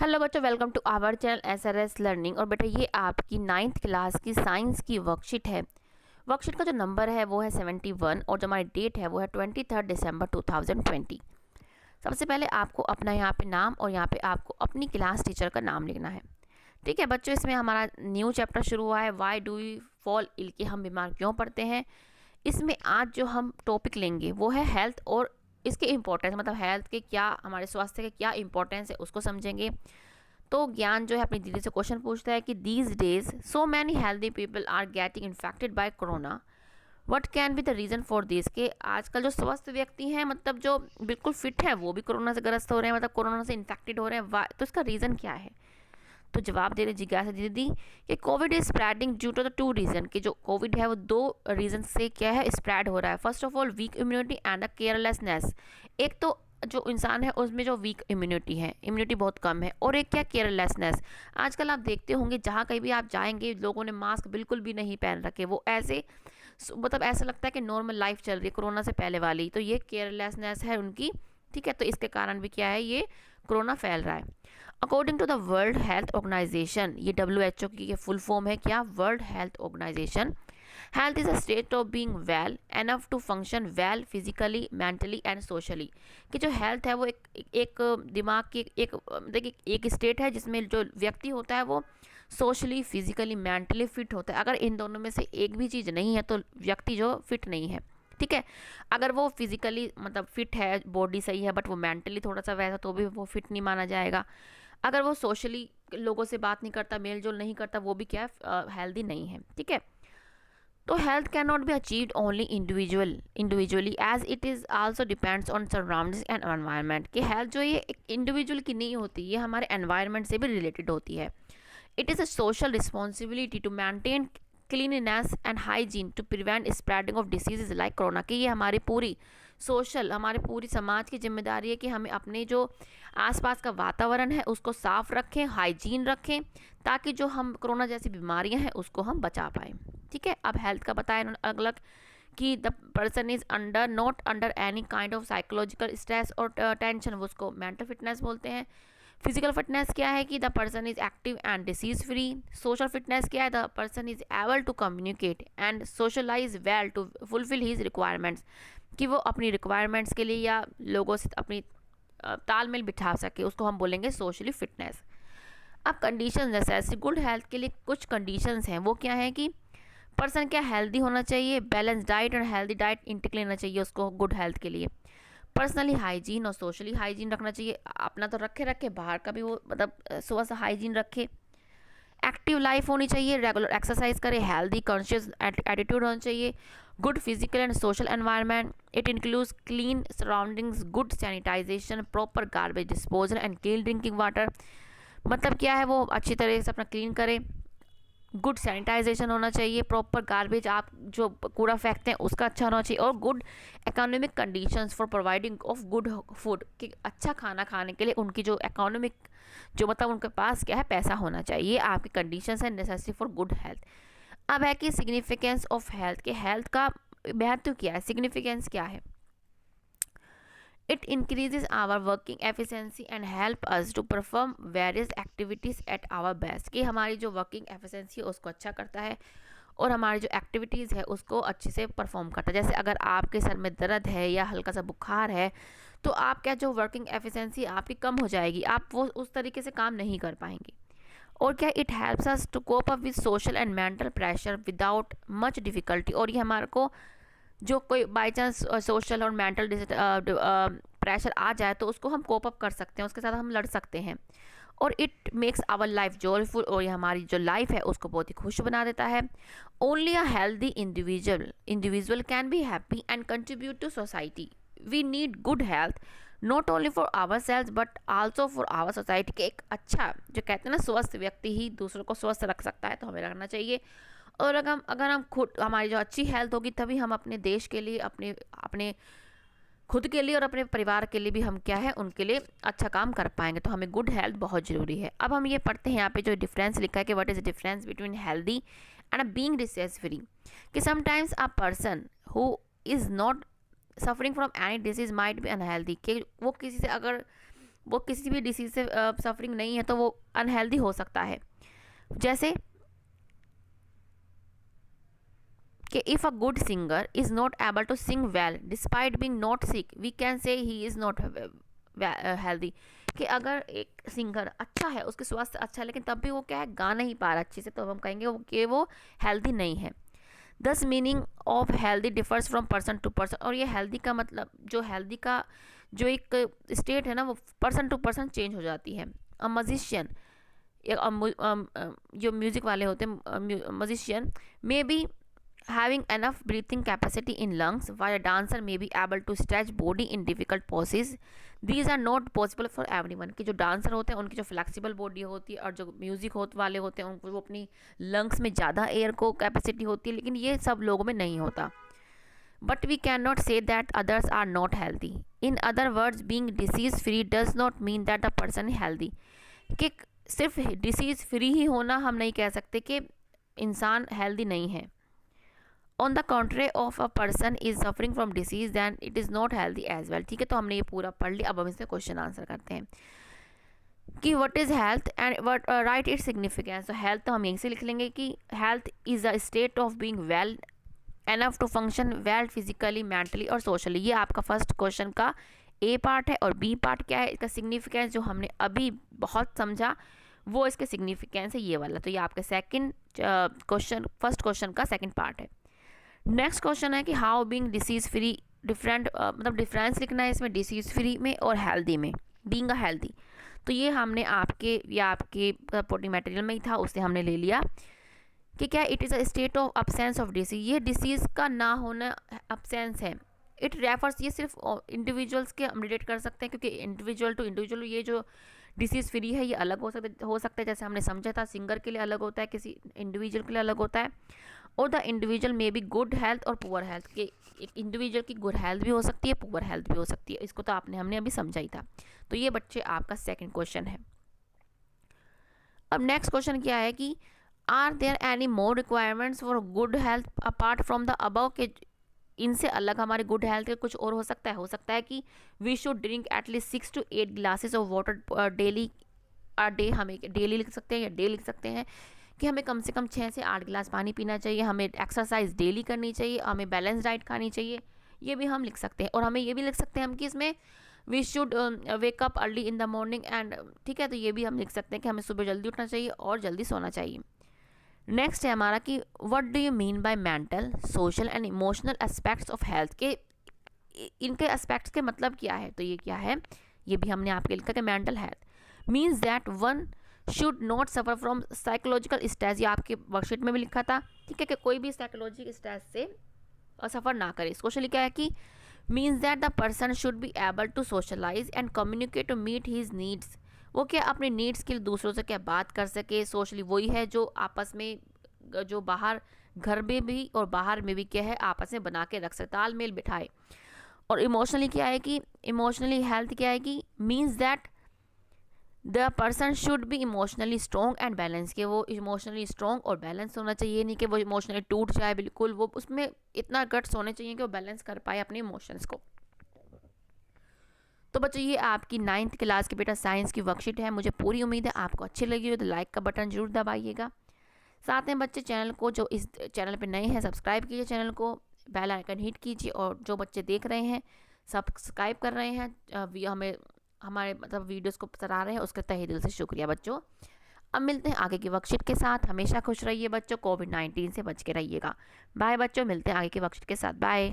Hello बच्चों, welcome to our channel SRS learning. और बेटा ये आपकी 9th क्लास की साइंस की वर्कशीट है। वर्कशीट का जो नंबर है वो है 71 और जो हमारी डेट है वो है 23 दिसंबर 2020। सबसे पहले आपको अपना यहाँ पे नाम और यहाँ पे आपको अपनी क्लास टीचर का नाम लिखना है। ठीक है बच्चों, इसमें हमारा न्यू चैप्टर शुरू हुआ है, why do we fall ill, कि हम बीमार क्यों पड़ते हैं। इसमें आज जो हम टॉपिक लेंगे वो है हेल्थ और इसके इम्पोर्टेंस, मतलब हेल्थ के क्या, हमारे स्वास्थ्य के क्या इंपॉर्टेंस है उसको समझेंगे। तो ज्ञान जो है अपनी दीदी से क्वेश्चन पूछता है कि these days so many healthy people are getting infected by corona, what can be the reason for this, के आजकल जो स्वस्थ व्यक्ति हैं, मतलब जो बिल्कुल फिट है, वो भी कोरोना से ग्रस्त हो रहे हैं, मतलब कोरोना से इन्फेक्टेड हो रहे हैं। तो इसका रीज़न क्या है? तो जवाब दे रहे जिज्ञासा दीदी कि COVID is spreading due to the two reason, कि जो कोविड है वो दो रीजन से क्या है स्प्रेड हो रहा है। First of all weak immunity and a carelessness. एक तो जो इंसान है उसमें जो वीक इम्यूनिटी है, इम्यूनिटी बहुत कम है, और एक क्या, केयरलेसनेस। आजकल आप देखते होंगे जहाँ कहीं भी आप जाएंगे लोगों ने मास्क बिल्कुल भी नहीं पहन रखे, वो ऐसे मतलब ऐसा लगता है कि नॉर्मल लाइफ चल रही है कोरोना से पहले वाली। तो ये केयरलेसनेस है उनकी। ठीक है, तो इसके कारण भी क्या है, ये कोरोना फैल रहा है। According to the World Health Organization, ये WHO की फुल फॉर्म है क्या, World Health Organization. Health is a state of being well enough to function well physically, mentally and socially. कि जो हेल्थ है वो एक दिमाग की एक देखिए एक स्टेट है जिसमें जो व्यक्ति होता है वो सोशली, फिजिकली, मेंटली फिट होता है। अगर इन दोनों में से एक भी चीज़ नहीं है तो व्यक्ति जो फिट नहीं है। ठीक है, अगर वो फिजिकली मतलब फिट है, बॉडी सही है, बट वो मेंटली थोड़ा सा वैसा, तो भी वो फिट नहीं माना जाएगा। अगर वो सोशली लोगों से बात नहीं करता, मेल जोल नहीं करता, वो भी क्या है, हेल्दी नहीं है। ठीक है, तो health can not be achieved only individually as it is also depends on surroundings and environment. कि हेल्थ जो ये एक इंडिविजुअल की नहीं होती, ये हमारे एनवायरनमेंट से भी रिलेटेड होती है। It is a social responsibility to maintain cleanliness and hygiene to prevent spreading of diseases like corona. कि ये हमारी पूरी सोशल, हमारे पूरी समाज की जिम्मेदारी है कि हमें अपने जो आसपास का वातावरण है उसको साफ रखें, हाइजीन रखें, ताकि जो हम कोरोना जैसी बीमारियां हैं उसको हम बचा पाएँ। ठीक है, अब हेल्थ का बताया इन्होंने अलग अलग कि the person is under not under any kind of psychological stress और टेंशन, वो उसको मेंटल फिटनेस बोलते हैं। फिजिकल फिटनेस क्या है कि the person is active and disease free. Social fitness क्या है, the person is able to communicate and socialise well to fulfil his requirements. कि वो अपनी रिक्वायरमेंट्स के लिए या लोगों से अपनी तालमेल बिठा सके, उसको हम बोलेंगे सोशली फिटनेस। अब कंडीशन जैसे गुड हेल्थ के लिए कुछ कंडीशंस हैं, वो क्या है कि पर्सन क्या हेल्दी होना चाहिए, बैलेंस डाइट और हेल्दी डाइट इंटेक लेना चाहिए उसको गुड हेल्थ के लिए। पर्सनली हाइजीन और सोशली हाइजीन रखना चाहिए, अपना तो रखे रखे बाहर का भी वो मतलब सुबह से हाइजीन रखे। एक्टिव लाइफ होनी चाहिए, रेगुलर एक्सरसाइज करे, हेल्दी कॉन्शियस एटीट्यूड होना चाहिए, good physical and social environment. It includes clean surroundings, good sanitisation, proper garbage disposal and clean drinking water. मतलब क्या है, वो अच्छी तरह से अपना क्लीन करे, गुड सैनिटाइजेशन होना चाहिए, प्रॉपर गार्बेज आप जो कूड़ा फेंकते हैं उसका अच्छा होना चाहिए, और good economic conditions for providing of good food, कि अच्छा खाना खाने के लिए उनकी जो इकोनॉमिक, जो मतलब उनके पास क्या है, पैसा होना चाहिए। आपकी कंडीशंस है नेसेसरी फॉर गुड हेल्थ। अब है कि सिग्निफिकेंस ऑफ हेल्थ, के हेल्थ का महत्व क्या है, सिग्निफिकेंस क्या है। It increases our working efficiency and help us to perform various activities at our best। कि हमारी जो वर्किंग एफिशिएंसी है उसको अच्छा करता है और हमारी जो एक्टिविटीज़ है उसको अच्छे से परफॉर्म करता है। जैसे अगर आपके सर में दर्द है या हल्का सा बुखार है तो आप क्या, जो वर्किंग एफिशिएंसी आपकी कम हो जाएगी, आप वो उस तरीके से काम नहीं कर पाएंगे। और क्या, it helps us to cope up with social and mental pressure without much difficulty. और ये हमारे को जो कोई बाई चांस सोशल और मेंटल प्रेशर आ जाए तो उसको हम कोप अप कर सकते हैं, उसके साथ हम लड़ सकते हैं। और it makes our life joyful, और ये हमारी जो लाइफ है उसको बहुत ही खुश बना देता है। Only a healthy individual can be happy and contribute to society. We need good health not only for our selves but also for our society. के एक अच्छा, जो कहते हैं ना, स्वस्थ व्यक्ति ही दूसरों को स्वस्थ रख सकता है, तो हमें रखना चाहिए। और अगर हम खुद, हमारी जो अच्छी हेल्थ होगी तभी हम अपने देश के लिए, अपने अपने खुद के लिए और अपने परिवार के लिए भी हम क्या है, उनके लिए अच्छा काम कर पाएंगे। तो हमें गुड हेल्थ बहुत ज़रूरी है। अब हम ये पढ़ते हैं यहाँ पे जो डिफरेंस लिखा है कि what is the difference between healthy and being disease free. कि sometimes a person who is not suffering from any disease might be unhealthy. कि वो किसी से अगर वो किसी भी डिसीज से सफरिंग नहीं है तो वो अनहेल्दी हो सकता है। जैसे कि if a good singer is not able to sing well despite being not sick we can say he is not healthy. कि अगर एक सिंगर अच्छा है, उसके स्वास्थ्य अच्छा है, लेकिन तब भी वो क्या है, गा नहीं पा रहा अच्छे से, तो हम कहेंगे कि वो हेल्दी नहीं है। This meaning of healthy differs from person to person. और ये हेल्दी का मतलब, जो हेल्दी का जो एक स्टेट है ना, वो पर्सन टू पर्सन चेंज हो जाती है। अ मजिशियन, जो म्यूज़िक वाले होते हैं, magician may be having enough breathing capacity in lungs, while a dancer may be able to stretch body in difficult poses. These are not possible for everyone। कि जो dancer होते हैं उनकी जो फ्लेक्सिबल बॉडी होती है, और जो म्यूज़िक वाले होते हैं उनको वो अपनी लंग्स में ज़्यादा एयर को कैपेसिटी होती है, लेकिन ये सब लोगों में नहीं होता। But we can not say that others are not healthy. In other words being disease free does not mean that the person is healthy. कि सिर्फ डिसीज़ फ्री ही होना हम नहीं कह सकते कि इंसान हेल्दी नहीं है। On the contrary of a person is suffering from disease then it is not healthy as well. ठीक है, तो हमने ये पूरा पढ़ लिया। अब हम इसमें क्वेश्चन आंसर करते हैं कि what is health and what write its significance. तो हेल्थ तो हम यहीं से लिख लेंगे कि health is a state of being well enough to function well physically, mentally और सोशली। ये आपका फर्स्ट क्वेश्चन का ए पार्ट है। और बी पार्ट क्या है, इसका सिग्निफिकेंस जो हमने अभी बहुत समझा, वो इसके सिग्निफिकेंस है ये वाला। तो ये आपका सेकंड क्वेश्चन, फर्स्ट क्वेश्चन का सेकंड पार्ट है। नेक्स्ट क्वेश्चन है कि how being disease free different, मतलब डिफरेंस लिखना है इसमें डिसीज फ्री में और हेल्दी में, बीइंग अ हेल्दी। तो ये हमने आपके या आपके सपोर्टिंग मटेरियल में ही था, उससे हमने ले लिया कि क्या it is a state of absence of disease. ये डिसीज़ का ना होना अब्सेंस है। इट रेफर्स, ये सिर्फ इंडिविजुअल्स के हम रिलेट कर सकते हैं, क्योंकि इंडिविजुअल टू इंडिविजुअल ये जो डिसीज़ फ्री है ये अलग हो सकता है। जैसे हमने समझा था, सिंगर के लिए अलग होता है, किसी इंडिविजुअल के लिए अलग होता है। और द इंडिविजुअल में भी गुड हेल्थ और पुअर हेल्थ, के एक इंडिविजुअल की गुड हेल्थ भी हो सकती है, पुअर हेल्थ भी हो सकती है। इसको तो हमने अभी समझा ही था। तो ये बच्चे आपका सेकंड क्वेश्चन है। अब नेक्स्ट क्वेश्चन क्या है कि are there any more requirements for good health apart from the above. के इनसे अलग हमारे गुड हेल्थ के कुछ और हो सकता है कि we should drink at least 6 to 8 glasses of water daily a day. हमें डेली लिख सकते हैं या डे लिख सकते हैं कि हमें कम से कम 6 से 8 गिलास पानी पीना चाहिए, हमें एक्सरसाइज डेली करनी चाहिए, हमें बैलेंस डाइट खानी चाहिए। ये भी हम लिख सकते हैं। और हमें ये भी लिख सकते हैं हम कि इसमें we should wake up early in the morning and, ठीक है, तो ये भी हम लिख सकते हैं कि हमें सुबह जल्दी उठना चाहिए और जल्दी सोना चाहिए। नेक्स्ट है हमारा कि what do you mean by mental, social and emotional aspects of health. के इनके एस्पेक्ट्स के मतलब क्या है। तो ये क्या है, ये भी हमने आपके लिखा कि mental health means that one should not suffer from psychological stress. ये आपके वर्कशीट में भी लिखा था, ठीक है, कि कोई भी साइकोलॉजिकल स्ट्रेस से सफ़र ना करे। क्वेश्चन क्या है कि means that the person should be able to socialise and communicate to meet his needs. वो क्या अपने नीड्स के लिए दूसरों से क्या बात कर सके सोशली, वही है जो आपस में, जो बाहर घर में भी और बाहर में भी क्या है आपस में बना के रख सकते, तालमेल बिठाए। और इमोशनली क्या है कि इमोशनली हेल्थ क्या है कि means that the person should B emotionally strong and balance. के वो इमोशनली स्ट्रॉन्ग और बैलेंस होना चाहिए, नहीं कि वो इमोशनली टूट जाए बिल्कुल। वो उसमें इतना गट्स होने चाहिए कि वो बैलेंस कर पाए अपने इमोशंस को। तो बच्चों ये आपकी 9th क्लास की बेटा साइंस की वर्कशीट है। मुझे पूरी उम्मीद है आपको अच्छी लगी हो, तो लाइक का बटन जरूर दबाइएगा। साथ में बच्चे चैनल को, जो इस चैनल पे नए हैं, सब्सक्राइब कीजिए चैनल को, बेल आइकन हिट कीजिए। और जो बच्चे देख रहे हैं, सब्सक्राइब कर रहे हैं, हमें हमारे मतलब वीडियोस को सराह रहे हैं, उसका तहे दिल से शुक्रिया बच्चों। अब मिलते हैं आगे की वर्कशीट के साथ। हमेशा खुश रहिए बच्चों, कोविड-19 से बच के रहिएगा। बाय बच्चों, मिलते हैं आगे की वर्कशीट के साथ। बाय।